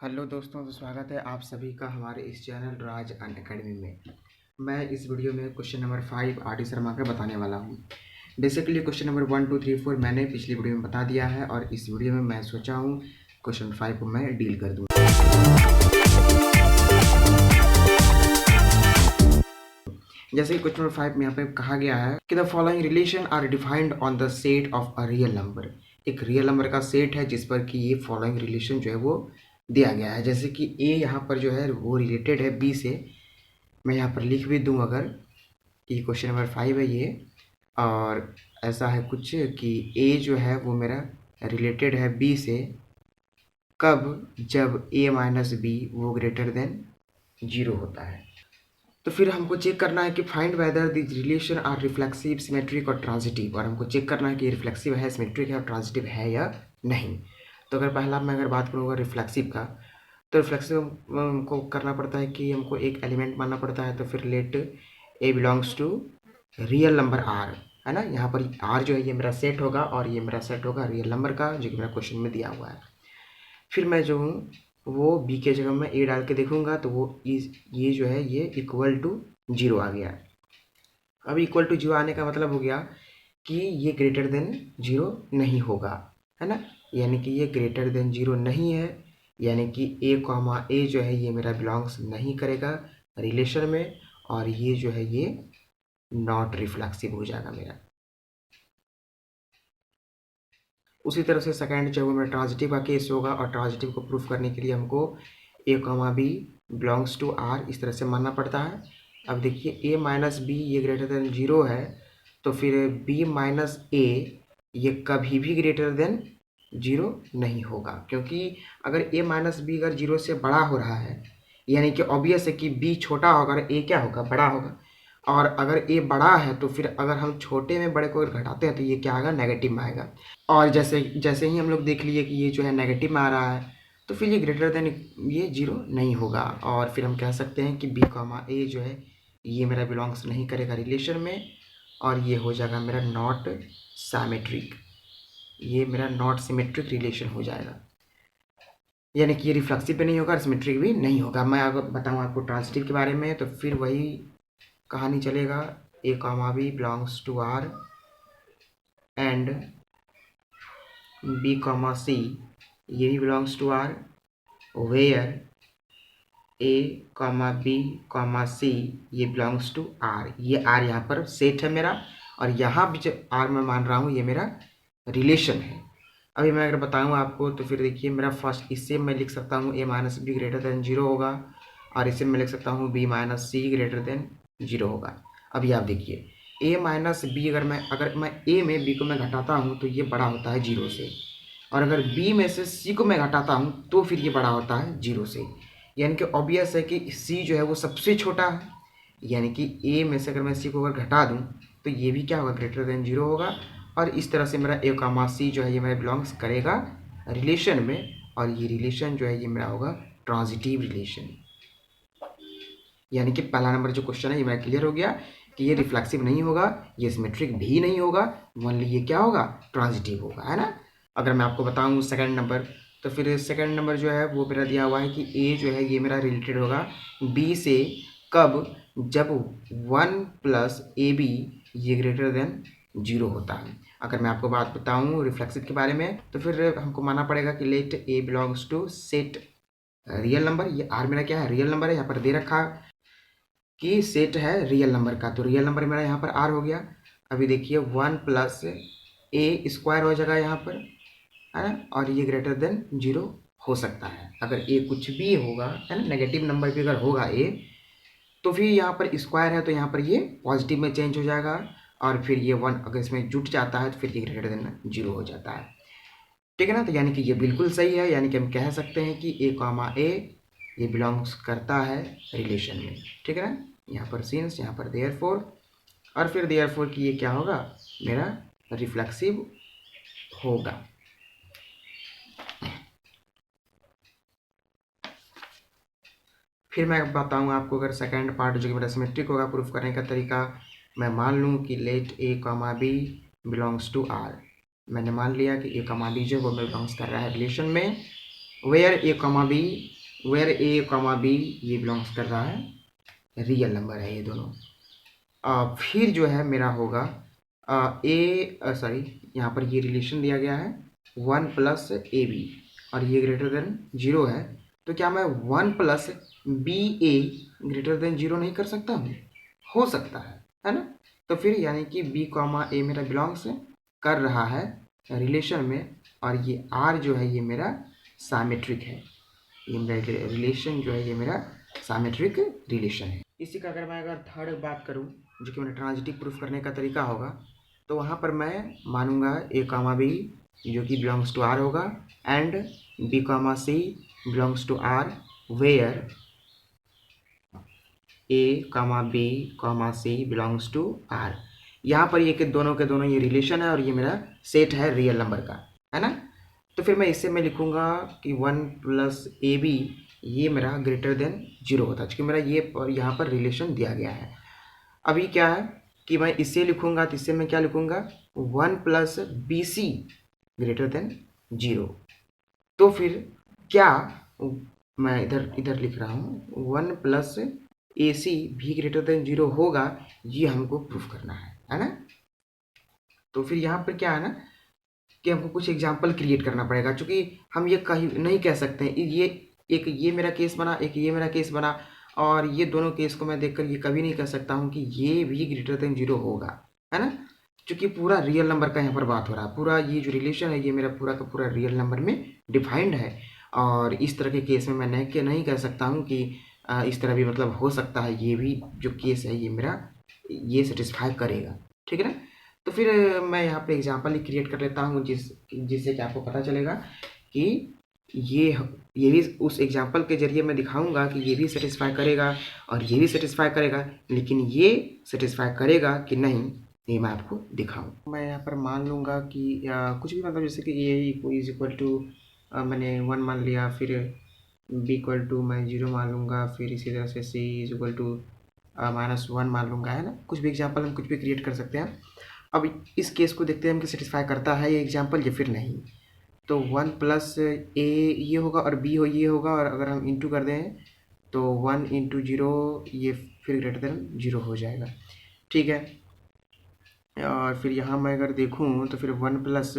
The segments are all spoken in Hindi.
हेलो दोस्तों, तो स्वागत है आप सभी का हमारे इस चैनल राज अनअकैडमी में। मैं इस वीडियो में क्वेश्चन नंबर 5 आर.डी. शर्मा का बताने वाला हूँ। बेसिकली क्वेश्चन नंबर 1, 2, 3, 4 मैंने पिछली वीडियो में बता दिया है और इस वीडियो में मैं सोचा हूँ क्वेश्चन 5 को मैं डील कर दूँ। जैसे कि क्वेश्चन नंबर 5 में यहाँ पे कहा गया है कि the following relation are defined on the set of a real number. एक रियल नंबर का सेट है जिस पर कि ये फॉलोइंग रिलेशन जो है वो दिया गया है। जैसे कि ए यहाँ पर जो है वो रिलेटेड है बी से। मैं यहाँ पर लिख भी दूँ अगर कि क्वेश्चन नंबर 5 है ये, और ऐसा है कुछ कि ए जो है वो मेरा रिलेटेड है बी से कब, जब ए माइनस बी वो ग्रेटर देन 0 होता है। तो फिर हमको चेक करना है कि find whether this relation are reflexive, symmetric और ट्रांजिटिव, और हमको चेक करना है कि रिफ्लेक्सिव है, सिमेट्रिक है और ट्रांजिटिव है या नहीं। तो अगर पहला मैं अगर बात करूँगा रिफ्लेक्सिव का, तो रिफ्लेक्सिव हमको करना पड़ता है कि हमको एक एलिमेंट मानना पड़ता है। तो फिर let A belongs to real number R, है ना। यहाँ पर आर जो है ये मेरा सेट होगा और ये मेरा सेट होगा रियल नंबर का, जो कि मेरा क्वेश्चन में दिया हुआ है। फिर मैं जो हूँ वो बी के जगह में ए डाल के देखूंगा तो वो ये जो है ये इक्वल टू 0 आ गया। अब इक्वल टू 0 आने का मतलब हो गया कि ये ग्रेटर देन 0 नहीं होगा, है ना। यानी कि ये ग्रेटर देन 0 नहीं है, यानी कि ए कॉमा ए जो है ये मेरा बिलोंग्स नहीं करेगा रिलेशन में, और ये जो है ये नॉट रिफ्लेक्सिव हो जाएगा मेरा। उसी तरह से सेकंड जो है ट्रांजिटिव का केस होगा, और ट्रांजिटिव को प्रूफ करने के लिए हमको A comma B belongs to R इस तरह से मानना पड़ता है। अब देखिए ए माइनस बी ये ग्रेटर देन 0 है, तो फिर बी माइनस ए ये कभी भी ग्रेटर देन 0 नहीं होगा, क्योंकि अगर ए माइनस बी अगर 0 से बड़ा हो रहा है यानी कि ऑब्वियस है कि बी छोटा होगा और ए क्या होगा, बड़ा होगा। और अगर ए बड़ा है तो फिर अगर हम छोटे में बड़े को अगर घटाते हैं तो ये क्या आएगा, नेगेटिव में आएगा। और जैसे जैसे ही हम लोग देख लिए कि ये जो है नेगेटिव में आ रहा है तो फिर ये ग्रेटर देन ये 0 नहीं होगा, और फिर हम कह सकते हैं कि बी कॉमा ए जो है ये मेरा बिलोंग्स नहीं करेगा रिलेशन में, और ये हो जाएगा मेरा नॉट सिमेट्रिक। ये मेरा नॉट सिमेट्रिक रिलेशन हो जाएगा, यानी कि ये रिफ्लेक्सिव भी नहीं होगा और सिमेट्रिक भी नहीं होगा। मैं अगर बताऊँ आपको ट्रांजिटिव के बारे में तो फिर वही कहानी चलेगा, A comma B belongs to R and B comma C ये भी belongs to R, where A comma B comma C ये बिलोंग्स टू आर। ये आर यहाँ पर सेट है मेरा, और यहाँ भी जो आर मैं मान रहा हूँ ये मेरा रिलेशन है। अभी मैं अगर बताऊँ आपको तो फिर देखिए मेरा फर्स्ट इससे मैं लिख सकता हूँ ए माइनस बी ग्रेटर देन 0 होगा, और इससे मैं लिख सकता हूँ बी माइनस सी ग्रेटर देन 0 होगा। अभी आप देखिए ए माइनस बी अगर मैं ए में बी को मैं घटाता हूँ तो ये बड़ा होता है 0 से, और अगर बी में से सी को मैं घटाता हूँ तो फिर ये बड़ा होता है 0 से। यानी कि ऑब्वियस है कि सी जो है वो सबसे छोटा है, यानी कि ए में से अगर मैं सी को अगर घटा दूँ तो ये भी क्या होगा, ग्रेटर देन 0 होगा। और इस तरह से मेरा ए कॉमा सी जो है ये मेरा बिलोंग्स करेगा रिलेशन में, और ये रिलेशन जो है ये मेरा होगा ट्रांजिटिव रिलेशन। यानी कि पहला नंबर जो क्वेश्चन है ये मेरा क्लियर हो गया कि ये रिफ्लेक्सिव नहीं होगा, ये सिमेट्रिक भी नहीं होगा, ओनली ये क्या होगा, ट्रांजिटिव होगा, है ना। अगर मैं आपको बताऊँ सेकंड नंबर, तो फिर सेकंड नंबर जो है वो मेरा दिया हुआ है कि ए जो है ये मेरा रिलेटेड होगा बी से कब, जब 1 प्लस ए बी ये ग्रेटर देन 0 होता है। अगर मैं आपको बात बताऊँ रिफ्लेक्सिव के बारे में तो फिर हमको मानना पड़ेगा कि let A belongs to set real number. ये आर मेरा क्या है, रियल नंबर है, यहाँ पर दे रखा कि सेट है रियल नंबर का, तो रियल नंबर मेरा यहाँ पर आर हो गया। अभी देखिए 1 प्लस ए स्क्वायर हो जाएगा यहाँ पर, है ना, और ये ग्रेटर देन 0 हो सकता है। अगर ए कुछ भी होगा, है ना, नेगेटिव नंबर भी अगर होगा ए, तो फिर यहाँ पर स्क्वायर है तो यहाँ पर ये पॉजिटिव में चेंज हो जाएगा, और फिर ये 1 अगर इसमें जुट जाता है तो फिर ये ग्रेटर देन 0 हो जाता है। ठीक है ना, तो यानी कि ये बिल्कुल सही है, यानी कि हम कह सकते हैं कि ए कॉमा ए ये बिलोंग्स करता है रिलेशन में। ठीक है ना, यहाँ पर सिंस, यहाँ पर देयरफॉर, और फिर देयरफॉर कि ये क्या होगा, मेरा रिफ्लेक्सिव होगा। फिर मैं बताऊँ आपको अगर सेकंड पार्ट जो कि मेरा सिमेट्रिक होगा, प्रूफ करने का तरीका मैं मान लूँ कि let A comma B belongs to R. मैंने मान लिया कि ए कॉमा बी जो वो बिलोंग्स कर रहा है रिलेशन में, where A comma B where A comma B ये बिलोंग्स कर रहा है रियल नंबर है ये दोनों। फिर जो है मेरा होगा यहाँ पर ये रिलेशन दिया गया है 1 प्लस ए बी और ये ग्रेटर देन 0 है, तो क्या मैं 1 प्लस बी ए ग्रेटर देन 0 नहीं कर सकता हूँ? हो सकता है ना। तो फिर यानी कि बी कॉमा ए मेरा बिलोंग्स कर रहा है रिलेशन में, और ये आर जो है ये मेरा साइमेट्रिक है। ये मेरा रिलेशन जो है ये मेरा साइमेट्रिक रिलेशन है। इसी का अगर थर्ड बात करूँ जो कि मैंने ट्रांजिटिव प्रूफ करने का तरीका होगा, तो वहाँ पर मैं मानूंगा ए कामा बी जो कि बिलोंग्स टू आर होगा, and B comma C belongs to R where A comma B comma C belongs to R. यहाँ पर ये कि दोनों के दोनों ये रिलेशन है और ये मेरा सेट है रियल नंबर का, है ना। तो फिर मैं इससे मैं लिखूंगा कि 1 प्लस ए बी ये मेरा ग्रेटर देन 0 होता है, क्योंकि मेरा ये यहाँ पर रिलेशन दिया गया है। अभी क्या है कि मैं इसे लिखूंगा, तो इससे मैं क्या लिखूंगा 1 plus B C greater than 0। तो फिर क्या मैं इधर लिख रहा हूँ 1 प्लस ए सी भी ग्रेटर देन 0 होगा, ये हमको प्रूफ करना है ना। तो फिर यहाँ पर क्या है ना कि हमको कुछ एग्जाम्पल क्रिएट करना पड़ेगा, क्योंकि हम ये कहीं नहीं कह सकते हैं ये मेरा केस बना, एक ये मेरा केस बना, और ये दोनों केस को मैं देखकर ये कभी नहीं कह सकता हूँ कि ये भी ग्रेटर देन 0 होगा, है ना। क्योंकि पूरा रियल नंबर का यहाँ पर बात हो रहा है, पूरा ये जो रिलेशन है ये मेरा पूरा का पूरा रियल नंबर में डिफाइंड है। और इस तरह के केस में मैं नहीं कह सकता हूँ कि इस तरह भी मतलब हो सकता है, ये भी जो केस है ये मेरा ये सेटिस्फाई करेगा, ठीक है ना। तो फिर मैं यहाँ पे एग्जांपल ही क्रिएट कर लेता हूँ जिससे कि आपको पता चलेगा कि ये भी उस एग्जांपल के जरिए मैं दिखाऊंगा कि ये भी सेटिस्फाई करेगा और ये भी सेटिस्फाई करेगा, लेकिन ये सेटिस्फाई करेगा कि नहीं ये मैं आपको दिखाऊँ। मैं यहाँ पर मान लूँगा कि कुछ भी मतलब जैसे कि ए इज इक्वल टू मैंने 1 मान लिया, फिर बी इक्वल टू मैं 0 मान लूँगा, फिर इसी तरह से सी इज इक्वल टू -1 मान लूँगा, है ना। कुछ भी एग्जाम्पल हम कुछ भी क्रिएट कर सकते हैं। अब इस केस को देखते हैं हम कि सेटिस्फाई करता है ये एग्जाम्पल या फिर नहीं। तो 1 प्लस ए ये होगा और बी हो ये होगा, और अगर हम इंटू कर दें तो 1 इंटू 0 ये फिर ग्रेटर देन 0 हो जाएगा, ठीक है। और फिर यहाँ मैं अगर देखूँ तो फिर 1 प्लस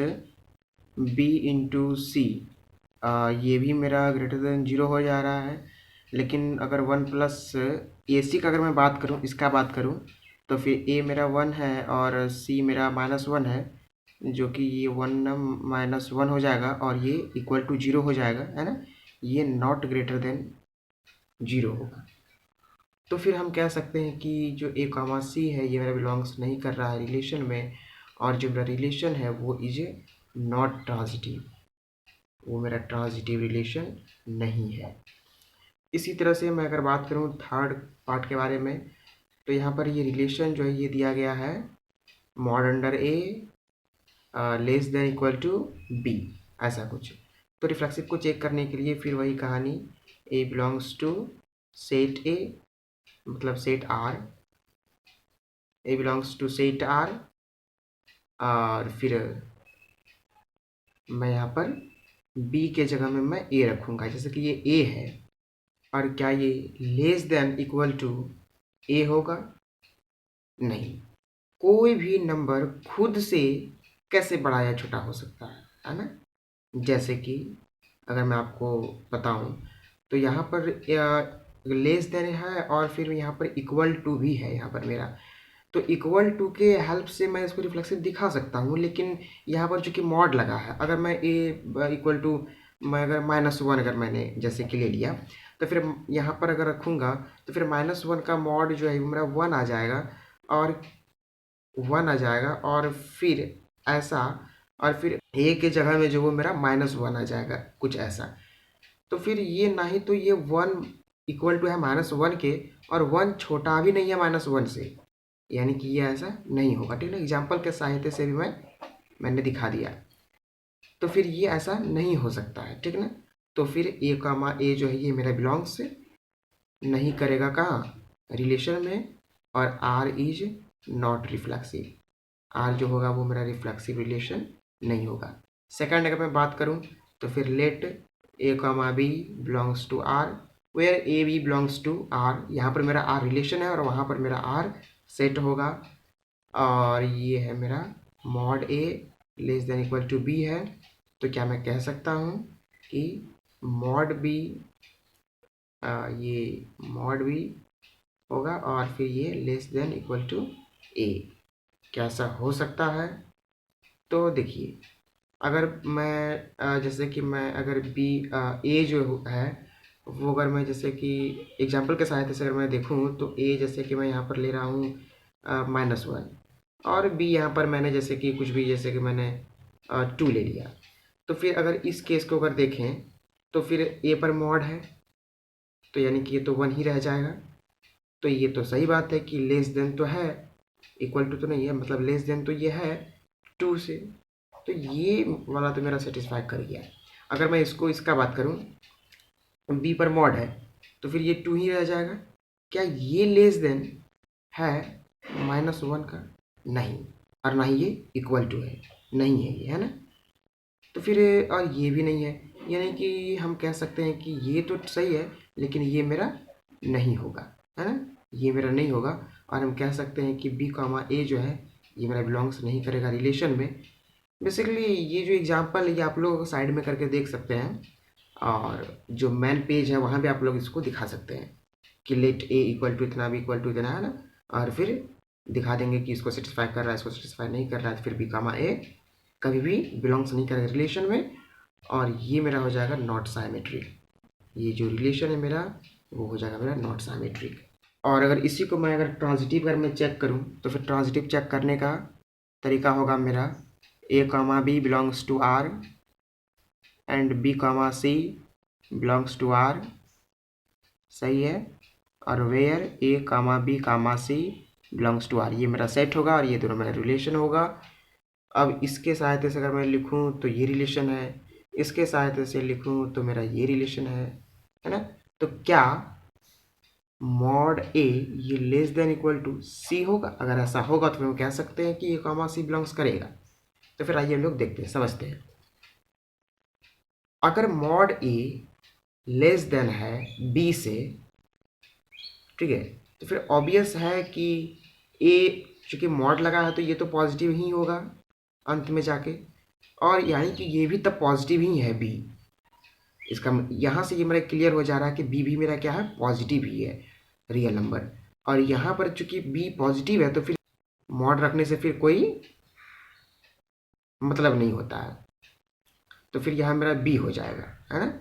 बी इंटू सी ये भी मेरा ग्रेटर देन 0 हो जा रहा है। लेकिन अगर 1 प्लस ए सी का अगर मैं बात करूँ, इसका बात करूँ, तो फिर ए मेरा 1 है और सी मेरा -1 है, जो कि ये 1 -1 हो जाएगा और ये इक्वल टू 0 हो जाएगा, है ना। ये नॉट ग्रेटर देन 0 होगा। तो फिर हम कह सकते हैं कि जो ए कामा सी है ये मेरा बिलोंग्स नहीं कर रहा है रिलेशन में, और जो मेरा रिलेशन है वो इज नॉट ट्रांजिटिव, वो मेरा ट्रांजिटिव रिलेशन नहीं है। इसी तरह से मैं अगर बात करूँ थर्ड पार्ट के बारे में, तो यहाँ पर ये रिलेशन जो है ये दिया गया है mod under A less than equal to B, ऐसा कुछ। तो रिफ्लेक्सिव को चेक करने के लिए फिर वही कहानी, A belongs to set A मतलब set R, A belongs to set R, और फिर मैं यहाँ पर बी के जगह में मैं ए रखूँगा, जैसे कि ये ए है, और क्या ये लेस देन इक्वल टू ए होगा? नहीं। कोई भी नंबर खुद से कैसे बड़ा या छोटा हो सकता है ना। जैसे कि अगर मैं आपको बताऊं तो यहाँ पर लेस देन है और फिर यहाँ पर इक्वल टू भी है यहाँ पर मेरा, तो इक्वल टू के हेल्प से मैं इसको रिफ्लेक्सिव दिखा सकता हूँ। लेकिन यहाँ पर चूंकि मॉड लगा है, अगर मैं ए इक्वल टू मैं अगर -1 अगर मैंने जैसे कि ले लिया, तो फिर यहाँ पर अगर रखूँगा तो फिर -1 का मॉड जो है वो मेरा 1 आ जाएगा, और 1 आ जाएगा, और फिर ऐसा, और फिर ए के जगह में जो वो मेरा -1 आ जाएगा, कुछ ऐसा। तो फिर ये ना ही तो ये 1 इक्वल टू है -1 के, और 1 छोटा भी नहीं है -1 से, यानी कि ये ऐसा नहीं होगा, ठीक है। एग्जाम्पल के सहायता से भी मैंने दिखा दिया। तो फिर ये ऐसा नहीं हो सकता है, ठीक है ना। तो फिर ए कामा ए जो है ये मेरा बिलोंग्स नहीं करेगा कहाँ, रिलेशन में, और R is not reflexive, R जो होगा वो मेरा रिफ्लेक्सिव रिलेशन नहीं होगा। सेकंड अगर मैं बात करूँ तो फिर let A comma B belongs to R, where A B belongs to R. यहाँ पर मेरा आर रिलेशन है और वहाँ पर मेरा आर सेट होगा। और ये है मेरा mod A less than equal to B है, तो क्या मैं कह सकता हूँ कि मॉड बी, ये मॉड बी होगा और फिर ये less than equal to A. कैसा हो सकता है? तो देखिए, अगर मैं जैसे कि मैं अगर बी ए जो है वो अगर मैं जैसे कि एग्जांपल के सहायता से अगर मैं देखूं तो ए जैसे कि मैं यहाँ पर ले रहा हूँ -1 और बी यहाँ पर मैंने जैसे कि कुछ भी जैसे कि मैंने 2 ले लिया। तो फिर अगर इस केस को अगर देखें तो फिर ए पर मॉड है, तो यानी कि ये तो 1 ही रह जाएगा। तो ये तो सही बात है कि लेस देन तो है, इक्वल टू तो नहीं है, मतलब लेस देन तो ये है 2 से, तो ये वाला तो मेरा सेटिस्फाई कर गया है। अगर मैं इसका बात करूं, बी पर मॉड है तो फिर ये 2 ही रह जाएगा। क्या ये लेस देन है -1 का? नहीं, और ना ही ये इक्वल टू है, नहीं है ये, है ना। तो फिर और ये भी नहीं है, यानी कि हम कह सकते हैं कि ये तो सही है लेकिन ये मेरा नहीं होगा, है ना, ये मेरा नहीं होगा। और हम कह सकते हैं कि बी कॉमा ए जो है ये मेरा बिलोंग्स नहीं करेगा रिलेशन में। बेसिकली ये जो एग्जांपल ये आप लोग साइड में करके देख सकते हैं, और जो मेन पेज है वहाँ पे आप लोग इसको दिखा सकते हैं कि लेट ए इक्वल टू इतना, बी इक्वल टू इतना, है ना, और फिर दिखा देंगे कि इसको सेटिस्फाई कर रहा है, इसको सेटिस्फाई नहीं कर रहा है, तो फिर बी कॉमा ए कभी भी बिलोंग्स नहीं करेगा रिलेशन में, और ये मेरा हो जाएगा नॉट साइमेट्रिक। ये जो रिलेशन है मेरा वो हो जाएगा मेरा नॉट साइमेट्रिक। और अगर इसी को मैं अगर ट्रांजिटिव अगर मैं चेक करूं तो फिर ट्रांजिटिव चेक करने का तरीका होगा मेरा A comma B belongs to R and B comma C belongs to R, सही है, और where A comma B comma C belongs to R, ये मेरा सेट होगा और ये दोनों मेरा रिलेशन होगा। अब इसके सहायता से अगर मैं लिखूं तो ये रिलेशन है, इसके सहायता से लिखूं तो मेरा ये रिलेशन है ना। तो क्या मॉड ए ये लेस देन इक्वल टू सी होगा? अगर ऐसा होगा तो फिर हम कह सकते हैं कि ये कॉमा सी बिलोंग्स करेगा। तो फिर आइए हम लोग देखते हैं, समझते हैं। अगर मॉड ए लेस देन है बी से, ठीक है, तो फिर ऑब्वियस है कि ए चूंकि मॉड लगा है तो ये तो पॉजिटिव ही होगा अंत में जाके, और यानी कि ये भी तब पॉजिटिव ही है बी। इसका यहाँ से ये मेरा क्लियर हो जा रहा है कि बी भी मेरा क्या है, पॉजिटिव ही है, रियल नंबर। और यहाँ पर चूंकि बी पॉजिटिव है तो फिर मॉड रखने से फिर कोई मतलब नहीं होता है, तो फिर यहाँ मेरा बी हो जाएगा, है ना।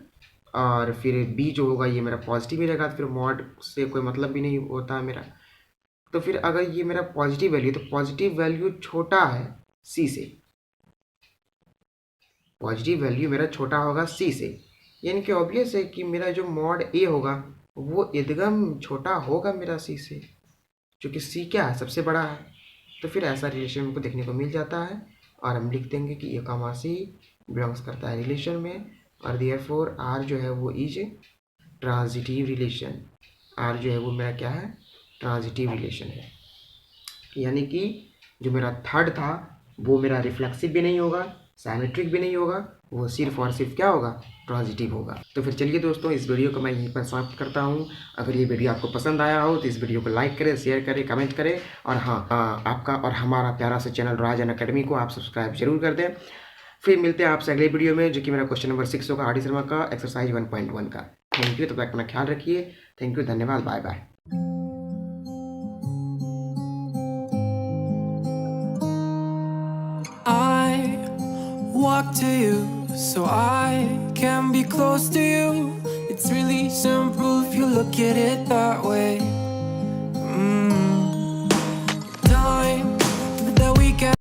और फिर बी जो होगा ये मेरा पॉजिटिव ही रहेगा, तो फिर मॉड से कोई मतलब भी नहीं होता है मेरा। तो फिर अगर ये मेरा पॉजिटिव वैल्यू, तो पॉजिटिव वैल्यू छोटा है सी से, पॉजिटिव वैल्यू मेरा छोटा होगा सी से, यानी कि ऑब्वियस है कि मेरा जो मॉड ए होगा वो एकदम छोटा होगा मेरा सी से, क्योंकि सी क्या है, सबसे बड़ा है। तो फिर ऐसा रिलेशन हमको देखने को मिल जाता है और हम लिख देंगे कि ए कॉमा सी बिलोंग्स करता है रिलेशन में, और देयरफॉर आर जो है वो इज ट्रांजिटिव रिलेशन। आर जो है वो मेरा क्या है, ट्रांजिटिव रिलेशन है, यानी कि जो मेरा थर्ड था वो मेरा रिफ्लेक्सिव भी नहीं होगा, साइमेट्रिक भी नहीं होगा, वो सिर्फ और सिर्फ क्या होगा, ट्रांजिटिव होगा। तो फिर चलिए दोस्तों, इस वीडियो को मैं यहीं पर समाप्त करता हूँ। अगर ये वीडियो आपको पसंद आया हो तो इस वीडियो को लाइक करें, शेयर करें, कमेंट करें, और हाँ, आपका और हमारा प्यारा सा चैनल राजन अकेडमी को आप सब्सक्राइब जरूर कर दें। फिर मिलते हैं आपसे अगले वीडियो में, जो कि मेरा क्वेश्चन नंबर 6 होगा आर डी शर्मा का एक्सरसाइज 1.1 का। थैंक यू, तब तक अपना ख्याल रखिए। थैंक यू, धन्यवाद, bye bye. Walk to you so I can be close to you. It's really simple if you look at it that way.